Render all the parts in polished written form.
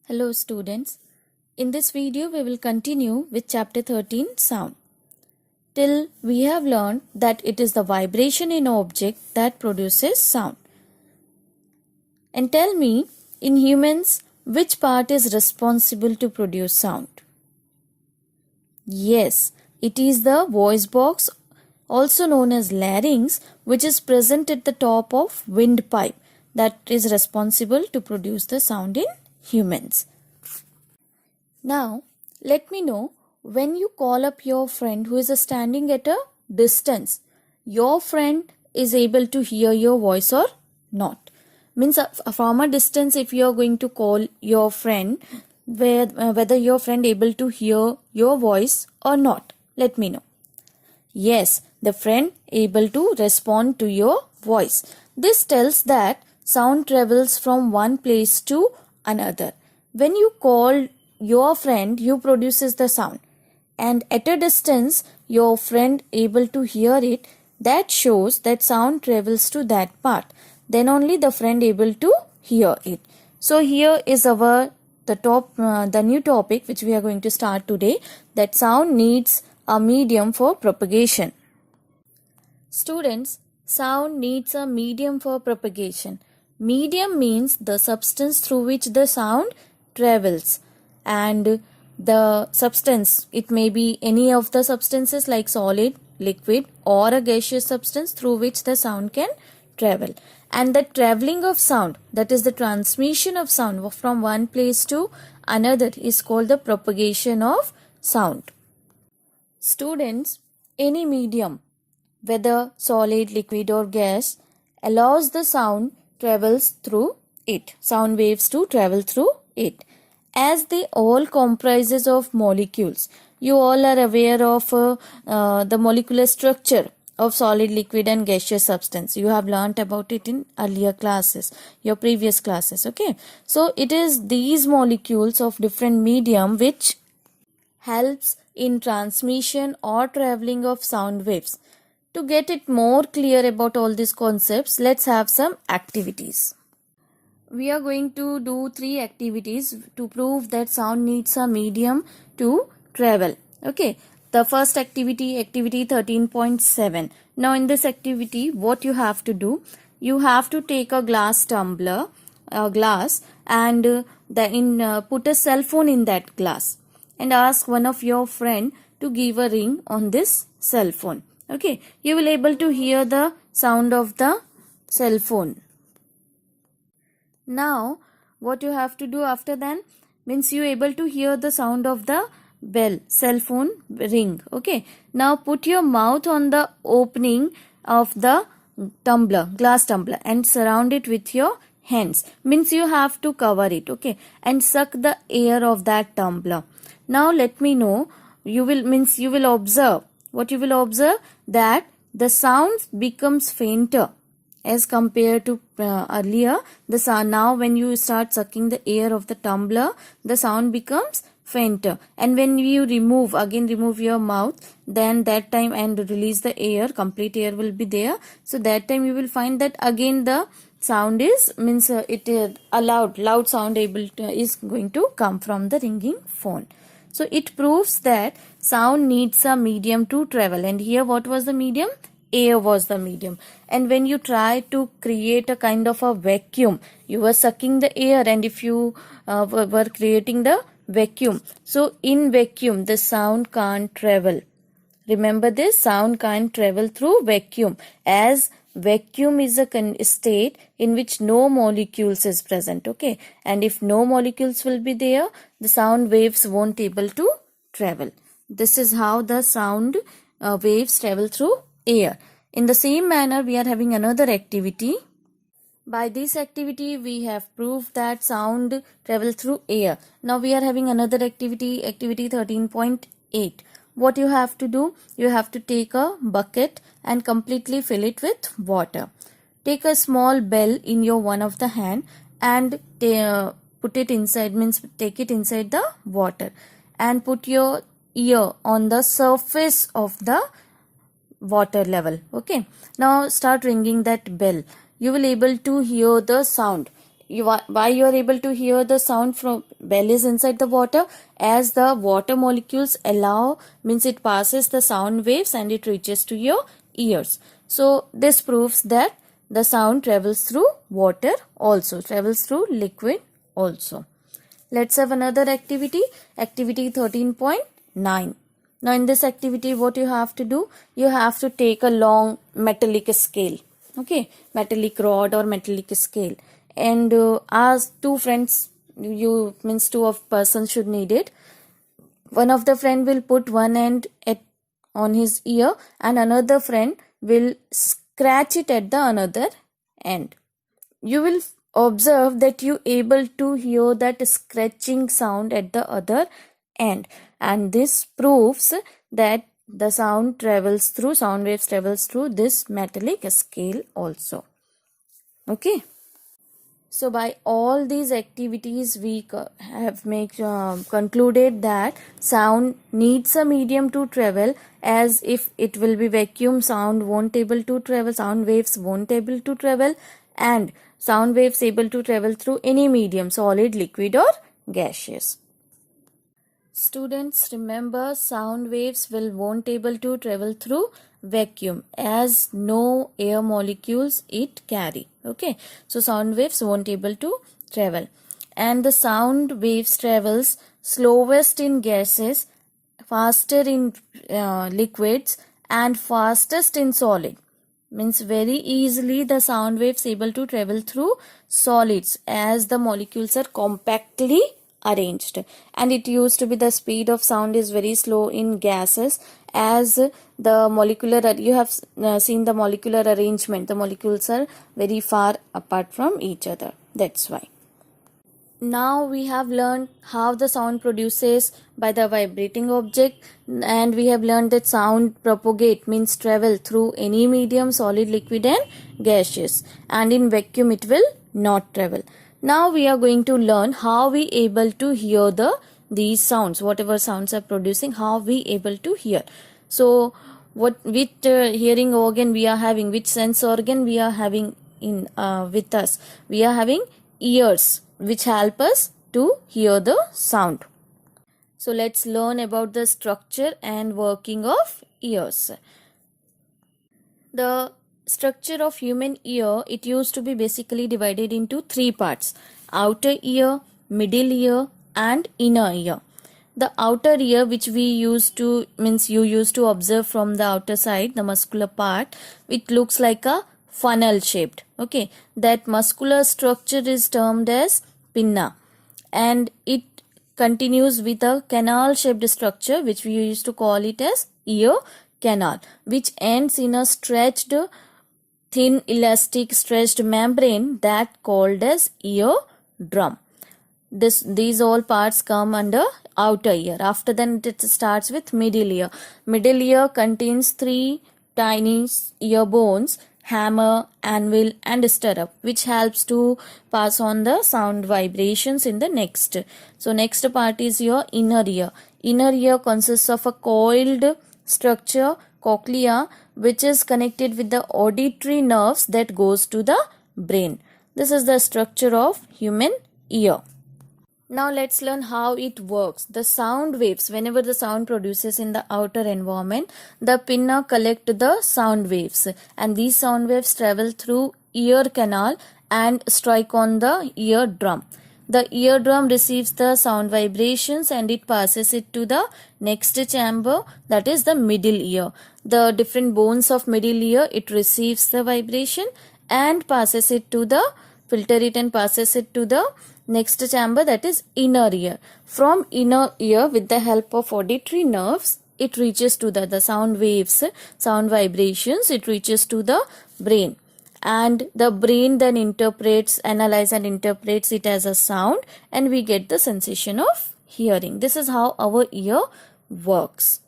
Hello students. In this video we will continue with chapter 13 sound. Till we have learned that it is the vibration in an object that produces sound. And tell me, in humans, which part is responsible to produce sound? Yes, it is the voice box, also known as larynx, which is present at the top of windpipe, that is responsible to produce the sound in humans. Now, let me know, when you call up your friend who is standing at a distance, your friend is able to hear your voice or not. Means from a distance, if you are going to call your friend, whether your friend able to hear your voice or not. Let me know. Yes, the friend able to respond to your voice. This tells that sound travels from one place to another. When you call your friend, you produces the sound, and at a distance your friend able to hear it. That shows that sound travels to that part. Then only the friend able to hear it. So here is the new topic which we are going to start today, that sound needs a medium for propagation. Students, sound needs a medium for propagation. Medium means the substance through which the sound travels, and the substance, it may be any of the substances like solid, liquid, or a gaseous substance through which the sound can travel. And the traveling of sound, that is the transmission of sound from one place to another, is called the propagation of sound. Students, any medium, whether solid, liquid or gas, allows the sound travels through it, sound waves to travel through it, as they all comprises of molecules. You all are aware of the molecular structure of solid, liquid and gaseous substance. You have learnt about it in earlier classes, your previous classes. Okay, so it is these molecules of different medium which helps in transmission or traveling of sound waves. To get it more clear about all these concepts, let's have some activities. We are going to do 3 activities to prove that sound needs a medium to travel. Okay, the first activity 13.7. Now in this activity, what you have to do, you have to take a glass tumbler, and put a cell phone in that glass, and ask one of your friend to give a ring on this cell phone. Okay, you will able to hear the sound of the cell phone. Now, what you have to do after that, means you able to hear the sound of the bell, cell phone ring. Okay. Now, put your mouth on the opening of the tumbler, glass tumbler, and surround it with your hands. Means you have to cover it. Okay. And suck the air of that tumbler. Now, let me know, you will observe. What you will observe? That the sound becomes fainter as compared to earlier. The sound, now when you start sucking the air of the tumbler, the sound becomes fainter, and when you remove your mouth, then that time and release the air, complete air will be there. So that time you will find that again the sound is loud sound is going to come from the ringing phone. So it proves that sound needs a medium to travel, and here what was the medium? Air was the medium. And when you try to create a kind of a vacuum, you were sucking the air, and if you were creating the vacuum, so in vacuum the sound can't travel. Remember this, sound can't travel through vacuum, as vacuum is a state in which no molecules is present. Okay, and if no molecules will be there, the sound waves won't able to travel. This is how the sound waves travel through air. In the same manner, we are having another activity. By this activity, we have proved that sound travels through air. Now we are having another activity 13.8. What you have to do, you have to take a bucket and completely fill it with water. Take a small bell in your one of the hand and put it inside, means take it inside the water, and put your ear on the surface of the water level. Okay, now start ringing that bell. You will able to hear the sound why you are able to hear the sound from bell is inside the water, as the water molecules allow, means it passes the sound waves and it reaches to your ears. So this proves that the sound travels through water also, travels through liquid also. Let's have another activity, activity 13.9. Now in this activity, what you have to do, you have to take a long metallic scale, okay, metallic rod or metallic scale, and ask two friends, you means two of persons should need it. One of the friend will put one end on his ear, and another friend will scratch it at the another end. You will observe that you able to hear that scratching sound at the other end, and this proves that the sound waves travels through this metallic scale also. Okay. So by all these activities, we have concluded that sound needs a medium to travel, as if it will be vacuum, sound won't able to travel, sound waves won't able to travel, and sound waves able to travel through any medium, solid, liquid or gaseous. Students, remember, sound waves won't able to travel through vacuum, as no air molecules it carry. Okay, so sound waves won't able to travel, and the sound waves travels slowest in gases, faster in liquids, and fastest in solid. Means very easily the sound waves able to travel through solids, as the molecules are compactly arranged, and it used to be the speed of sound is very slow in gases, as the molecular, you have seen the molecular arrangement, the molecules are very far apart from each other, that's why. Now we have learned how the sound produces by the vibrating object, and we have learned that sound propagate, means travel through any medium, solid, liquid and gaseous, and in vacuum it will not travel. Now we are going to learn how we able to hear these sounds, whatever sounds are producing, how we able to hear. So which hearing organ we are having, which sense organ we are having in with us? We are having ears, which help us to hear the sound. So let's learn about the structure and working of ears. The structure of human ear, it used to be basically divided into three parts: outer ear, middle ear and inner ear. The outer ear, which we used to, means you used to observe from the outer side, the muscular part, it looks like a funnel shaped. Okay, that muscular structure is termed as pinna, and it continues with a canal shaped structure, which we used to call it as ear canal, which ends in a stretched, thin, elastic stretched membrane that called as ear drum. These all parts come under outer ear. After that, it starts with middle ear. Middle ear contains three tiny ear bones: hammer, anvil and stirrup, which helps to pass on the sound vibrations in the next. So next part is your inner ear. Inner ear consists of a coiled structure, cochlea, which is connected with the auditory nerves that goes to the brain. This is the structure of human ear. Now let's learn how it works. The sound waves, whenever the sound produces in the outer environment, the pinna collect the sound waves, and these sound waves travel through ear canal and strike on the ear drum. The ear drum receives the sound vibrations and it passes it to the next chamber, that is the middle ear. The different bones of middle ear, it receives the vibration and passes it to the, filter it and passes it to the next chamber, that is inner ear. From inner ear, with the help of auditory nerves, it reaches to the sound waves, sound vibrations, it reaches to the brain. And the brain then analyzes and interprets it as a sound, and we get the sensation of hearing. This is how our ear works.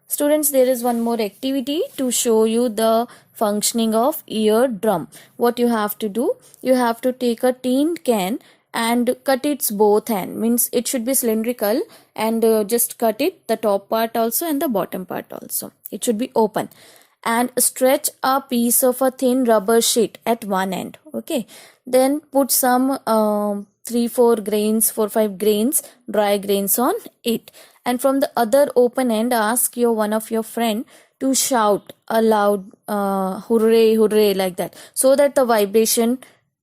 Students, there is one more activity to show you the functioning of ear drum. What you have to do, you have to take a tin can and cut its both end, means it should be cylindrical, and just cut it, the top part also and the bottom part also, it should be open, and stretch a piece of a thin rubber sheet at one end. Okay, then put some 4-5 grains, dry grains on it, and from the other open end ask one of your friend to shout a loud hooray hooray like that, so that the vibration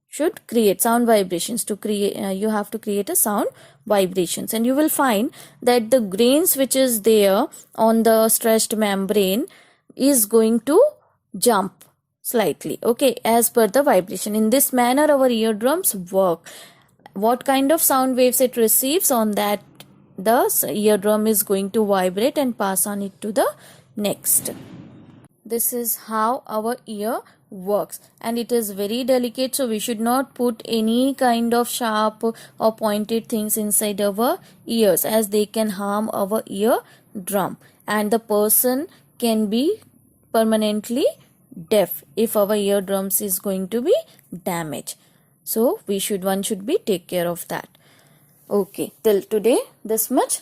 should create sound vibrations. To create you have to create a sound vibrations, and you will find that the grains which is there on the stretched membrane is going to jump slightly, okay, as per the vibration. In this manner our eardrums work. What kind of sound waves it receives, on that the eardrum is going to vibrate and pass on it to the next. This is how our ear works, and it is very delicate, so we should not put any kind of sharp or pointed things inside our ears, as they can harm our ear drum, and the person can be permanently deaf if our eardrums is going to be damaged. So one should be take care of that. Okay, till today this much.